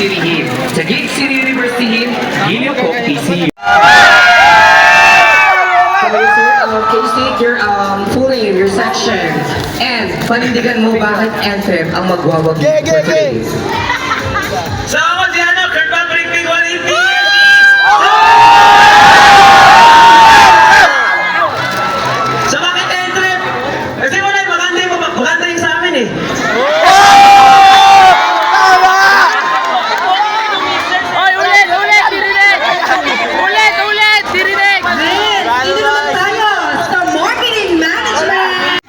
Cityhin. Taguig City University, Gilio ko, TCU. K-State, your full name, your section, and panindigan mo bakit anthem ang magwawag for today. Sa ako si Kurt Patrick Pigualinti! Sa bakit anthem? Kasi wala yung maganda yung sa amin eh. Oy, ulit, dirinig! Ulit, dirinig! Dito naman tayo sa marketing management!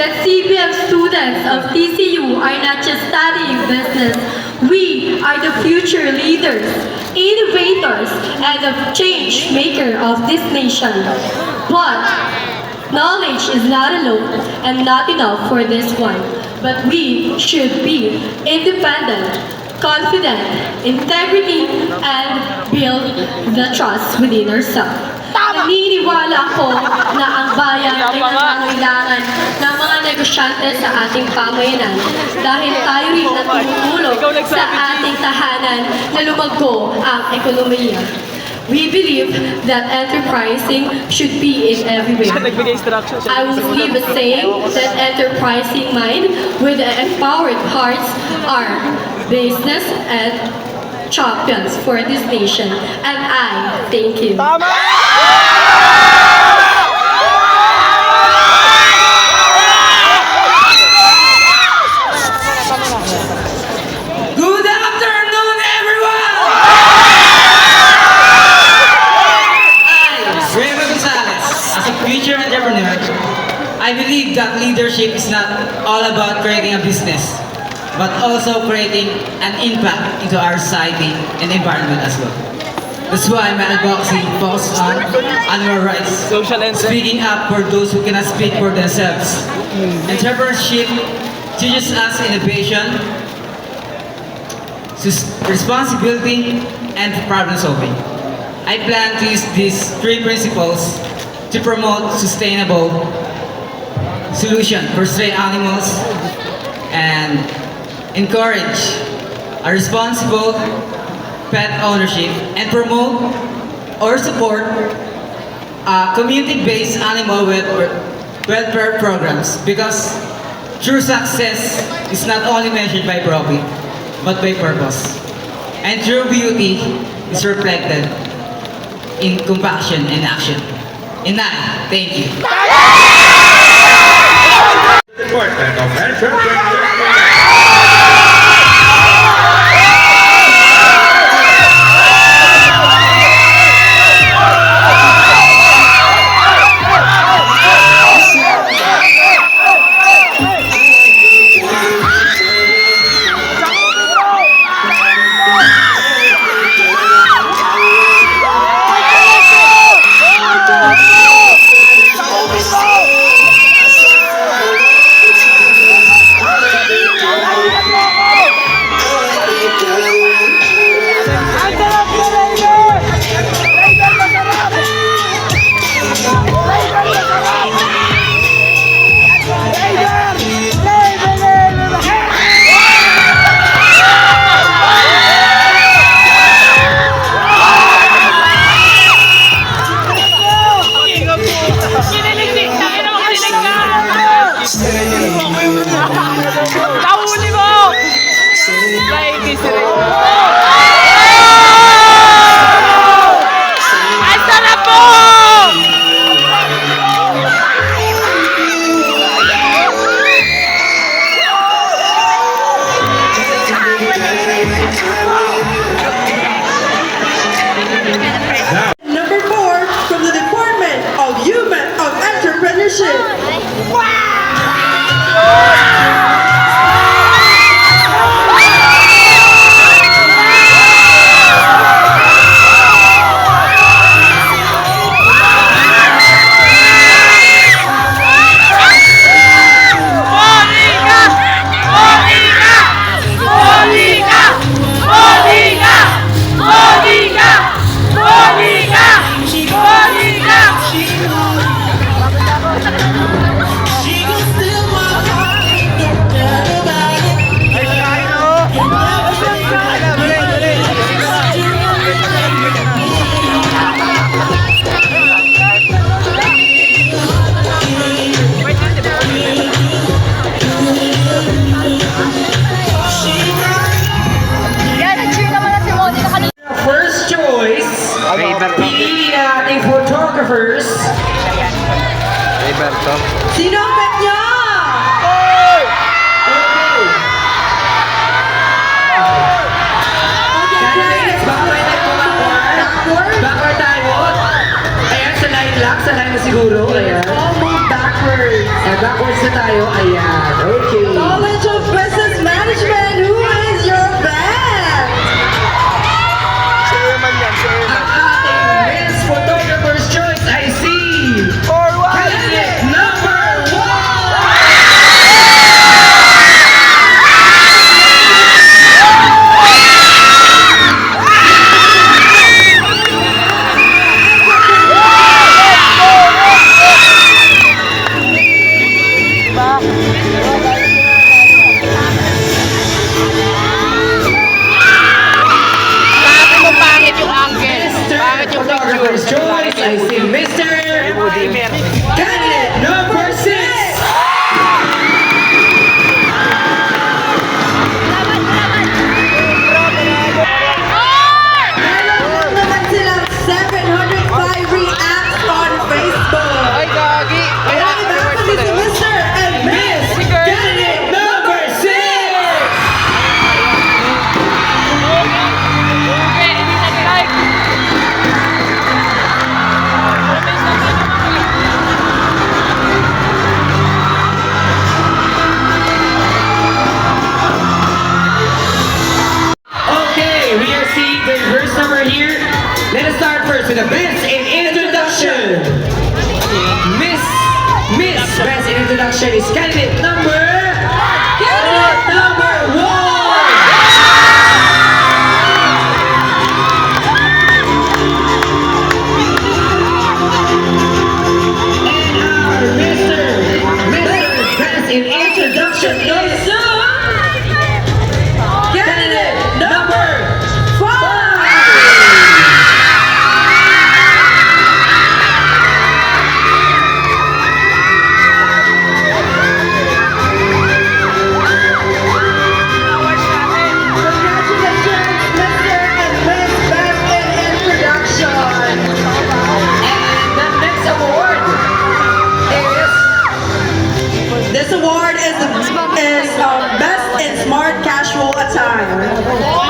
that CPM students of TCU are not just studying business. We are the future leaders, innovators, and the change maker of this nation. But knowledge is not alone and not enough for this one. But we should be independent, confident, integrity, and build the trust within ourselves. Naniniwala ko na ang bayan ay nangangailangan ng mga negosyante sa ating pamayanan dahil tayo rin ang tumutulong sa ating tahanan na lumago ang ekonomiya. We believe that enterprising should be in everywhere. I will leave a saying that enterprising mind with empowered hearts are business and champions for this nation. And I thank you. Good afternoon, everyone! I, Raymond Gonzalez, as a future entrepreneur, I believe that leadership is not all about creating a business, but also creating an impact into our society and environment as well. That's why my advocacy focuses on animal rights, speaking up for those who cannot speak for themselves. Entrepreneurship teaches us innovation, responsibility, and problem solving. I plan to use these three principles to promote sustainable solution for stray animals and encourage a responsible pet ownership and promote or support community-based animal welfare programs, because true success is not only measured by profit but by purpose, and true beauty is reflected in compassion and action. And I thank you. Department of Entrepreneurship. Go! tayo. Ayan, okay. College of Business Management, who is your best? Ang ating Miss Photographer's Choice, I see. Candidate number 1! Bakit mo pangit yung angle? Pangit yung Photographer's Choice, I see Mr. Candidate number 6! Meron naman silang 705 reacts on Facebook. Ay, gagi. Kaya Ay, bakit si Mr. and Miss? Candidate number 6! Okay, hindi nag-like. Okay, we are seeing the first number here. Let us start first with the best in introduction. Best in introduction is candidate number 1. And our Mr. Best in introduction is candidate number 5. Congratulations, Mr. and Miss Best in Introduction. And the next award is This award is Best in Smart Casual Attire.